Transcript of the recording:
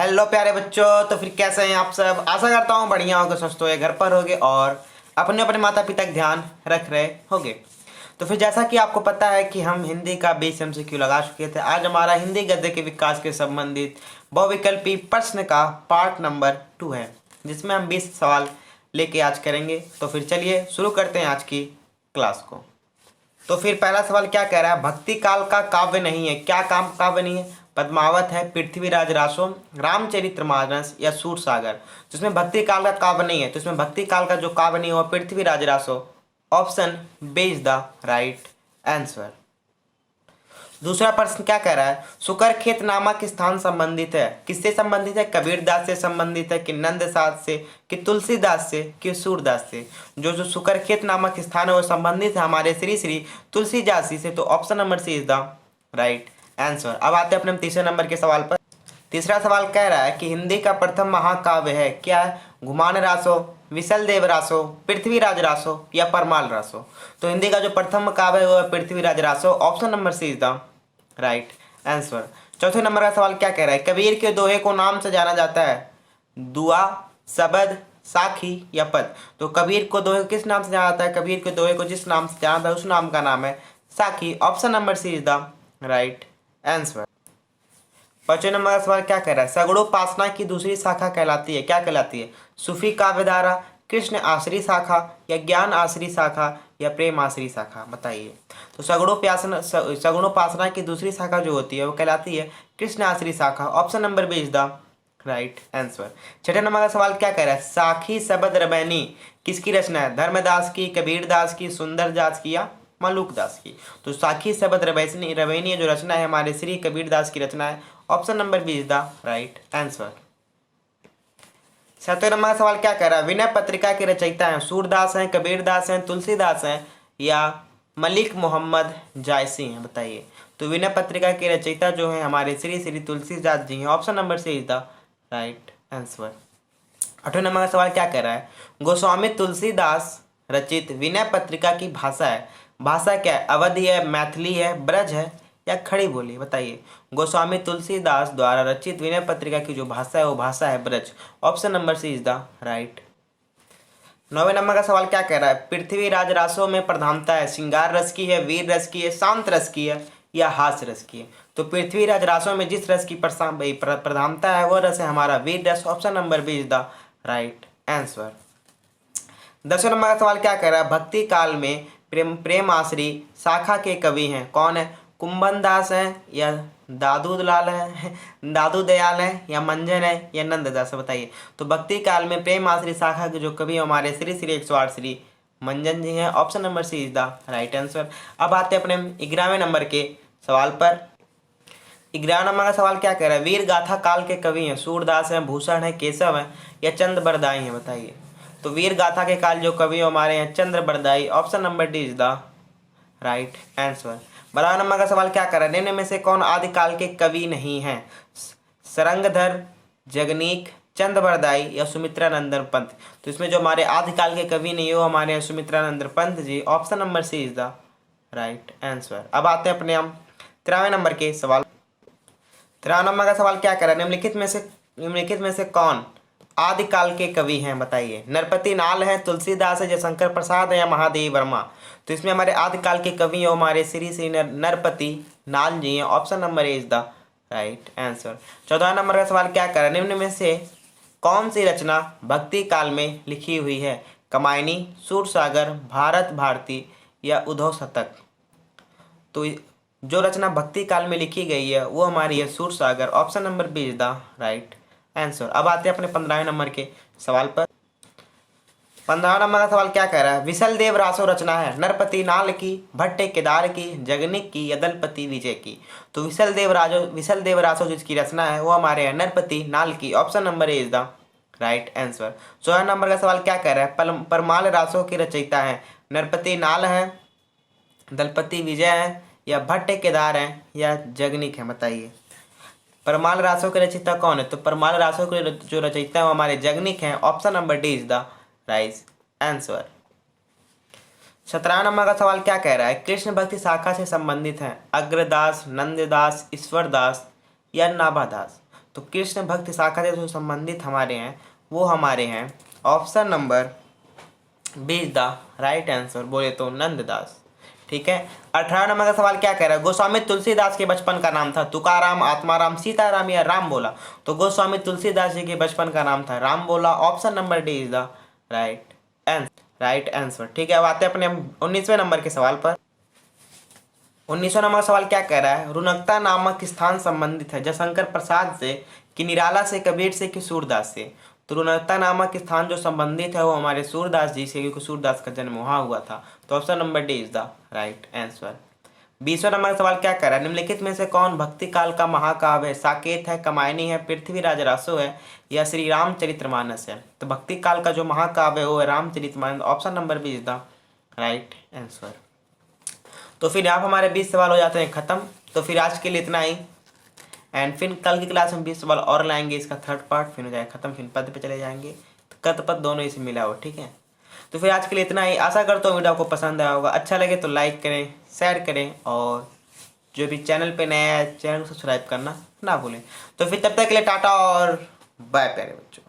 Hello प्यारे बच्चों। तो फिर कैसे हैं आप सब? आशा करता हूँ बढ़िया होगे, स्वस्थ होगे, घर पर होगे और अपने अपने माता पिता का ध्यान रख रहे होगे। तो फिर जैसा कि आपको पता है कि हम हिंदी का 20 MCQ लगा चुके थे। आज हमारा हिंदी गद्य के विकास के संबंधित बहुविकल्पी प्रश्न का पार्ट नंबर 2 है, जिसमें हम 20 सवाल लेके आज करेंगे। तो फिर चलिए शुरू करते हैं आज की क्लास को। तो फिर पहला सवाल क्या कह रहा है? भक्ति काल का काव्य नहीं है। क्या काम काव्य नहीं है? पद्मावत है, पृथ्वीराज रासो, रामचरितमानस या सूरसागर। जिसमें भक्ति काल का काव्य नहीं है, तो इसमें भक्ति काल का जो काव्य नहीं है वो Prithviraj Raso. Option B is the right answer. दूसरा प्रश्न क्या कह रहा है? सुकरखेत नामक स्थान संबंधित है। किससे संबंधित है? कबीरदास से संबंधित है कि नंदसाद से कि तुलसीदास से कि सूरदास से? जो सुकरखेत नामक स्थान है वो संबंधित है हमारे श्री श्री तुलसीदास जी से। तो option number C is the right answer. अब आते हैं अपने तीसरे नंबर के सवाल पर। तीसरा सवाल कह रहा है कि हिंदी का प्रथम महाकाव्य है। क्या है? गुमान रासो, विसल देव रासो, पृथ्वीराज रासो या परमाल रासो? तो हिंदी का जो प्रथम काव्य है वो है Prithviraj Raso. Option number C is the right answer. चौथे नंबर का सवाल क्या कह रहा है? कबीर के दोहे को नाम से जाना जाता है? दुआ, शबद, साखी या पद? तो कबीर को दोहे किस नाम से जाना जाता है? कबीर के दोहे को जिस नाम से जाना जाता है उस नाम का नाम है Sakhi. Option number C is the right answer. पांचवें नंबर का सवाल क्या कह रहा है? सगुणोपासना की दूसरी शाखा कहलाती है। क्या कहलाती है? सूफी काव्यधारा, कृष्ण आश्री शाखा या ज्ञान आश्री शाखा या प्रेम आश्री शाखा? बताइए। तो सगुणोपासना की दूसरी शाखा जो होती है वो कहलाती है कृष्ण आश्री शाखा। Option number B is the right answer. छठे नंबर का सवाल क्या कह रहा है? साखी शबद रबैनी किसकी रचना है? धर्मदास की, कबीरदास की, सुंदरदास की या मलुकदास की? तो साखी शबद रबैनी जो रचना है हमारे श्री कबीरदास की रचना है। Option number B is the right answer. सातवें नंबर का सवाल क्या कह रहा है? विनय पत्रिका के रचयिता हैं सूरदास हैं, कबीरदास हैं, तुलसीदास हैं या मलिक मोहम्मद जायसी हैं? बताइए। तो विनय पत्रिका के रचयिता जो है हमारे श्री श्री तुलसीदास जी हैं। Option number C is the right answer. आठवें नंबर का सवाल क्या कह रहा है? गोस्वामी तुलसीदास रचित विनय पत्रिका की भाषा है। भाषा क्या है? अवधी है, मैथिली है, ब्रज है या खड़ी बोली? बताइए। गोस्वामी तुलसीदास द्वारा रचित विनय पत्रिका की जो भाषा है वो भाषा है Braj. Option number C is the right. नौवें नंबर का सवाल क्या कह रहा है? पृथ्वीराज रासों में प्रधानता है? श्रृंगार रस की है, वीर रस की है, शांत रस की है या हास्य रस की है? तो पृथ्वीराज रासों में जिस रस की प्रधानता है वो रस है हमारा वीर रस। Option number B is the right answer. 10वें नंबर का सवाल क्या कह रहा है? भक्ति काल में प्रेम आश्री शाखा के कवि हैं। कौन है? कुंभन दास है या दादू दयाल है या मंजन है या नंददास है? बताइए। तो भक्ति काल में प्रेम आश्री शाखा के जो कवि हमारे श्री श्री 108 श्री मंजन जी हैं। Option number C is the right answer. अब आते हैं अपने 11वें नंबर के सवाल पर। 11 नंबर का सवाल क्या कह रहा है? वीर गाथा काल के कवि हैं सूरदास हैं, भूषण है, केशव है या चंद्र बरदाई हैं? बताइए। तो वीर गाथा के काल जो कवि हमारे हैं Chandra Bardai. Option number D is the right answer. 12 नंबर का सवाल क्या कर रहा है? निम्न में से कौन आदिकाल के कवि नहीं है? सरंगधर, जगनीक, चंद्र बरदाई या सुमित्रानंदन पंत? तो इसमें जो हमारे आदिकाल के कवि नहीं है वो हमारे Sumitranandan Pant ji. Option number C is the right answer. अब आते हैं अपने हम 13वें नंबर के सवाल। 13 नंबर का सवाल क्या कर रहा है? निम्नलिखित में से कौन आदिकाल के कवि हैं? बताइए। नरपति नाल है, तुलसीदास है, जयशंकर प्रसाद है या महादेव वर्मा? तो इसमें हमारे आदिकाल के कवि हैं हमारे श्री श्री नरपति नाल जी हैं। Option number A is the right answer. 14 number का सवाल क्या कर रहा है? निम्न में से कौन सी रचना भक्ति काल में लिखी हुई है? कमायनी, सूरसागर, भारत भारती या उद्धव शतक? तो जो रचना भक्ति काल में लिखी गई है वो हमारी है Sursagar. Option number B is the right answer. अब आते हैं अपने 15वें नंबर के सवाल पर। 15वां नंबर का सवाल क्या कह रहा है? विसल देव रासो रचना है नरपति नाल की, भट्टे केदार की, जगनिक की या दलपति विजय की? तो विसल देव रासो जिसकी रचना है वो हमारे हैं नरपति नाल की। Option number A is the right answer. 16 number का सवाल क्या कह रहा है? परमाल रासो के रचयिता है? नरपति नाल है, दलपति विजय है या भट्टे केदार है या जगनिक है? बताइए। परमाल रासो के रचयिता कौन है? तो परमाल रासो के जो रचयिता है वो हमारे जगनिक हैं। Option number D is the right answer. 17 number का सवाल क्या कह रहा है? कृष्ण भक्ति शाखा से संबंधित है? अग्रदास, नंददास, ईश्वरदास या नाभादास? तो कृष्ण भक्ति शाखा से जो संबंधित हमारे हैं वो हमारे हैं option number 20 the right answer, बोले तो नंददास। ठीक है। 18 नंबर का सवाल क्या कह रहा है, गोस्वामी तुलसीदास के बचपन का नाम था तुकाराम, आत्माराम, सीताराम या राम बोला। तो गोस्वामी तुलसीदास जी के बचपन का नाम था राम बोला। Option number D is the right answer. ठीक है। अब आते हैं अपने 19वें नंबर के सवाल पर। 19वां नंबर का सवाल क्या कह रहा है, रुनकता नामक स्थान संबंधित है जयशंकर प्रसाद से कि निराला से, कबीर से कि सूरदास से। तो रुनकता नामक स्थान जो संबंधित है वो हमारे सूरदास जी से, क्योंकि सूरदास का जन्म वहाँ हुआ था। तो option number D is the right answer. 20वां नंबर का सवाल क्या कह रहा है, निम्नलिखित में से कौन भक्ति काल का महाकाव्य है, साकेत है, कमायनी है, पृथ्वीराज रासो है या श्री रामचरितमानस है। तो भक्ति काल का जो महाकाव्य है वो है Ramcharitmanas. Option number B is the right answer. तो फिर यहाँ पर हमारे 20 सवाल हो जाते हैं खत्म। तो फिर आज के लिए इतना ही, एंड फिर कल की क्लास में 20 सवाल और लाएंगे, इसका थर्ड पार्ट फिर हो जाएगा खत्म, फिर पद पे चले जाएंगे। तो कद पद दोनों इसे मिला हो। ठीक है। तो फिर आज के लिए इतना ही। आशा करता हूँ वीडियो आपको पसंद आया होगा। अच्छा लगे तो लाइक करें, शेयर करें, और जो भी चैनल पे नया है चैनल को सब्सक्राइब करना ना भूलें। तो फिर तब तक के लिए टाटा और बाय प्यारे बच्चों।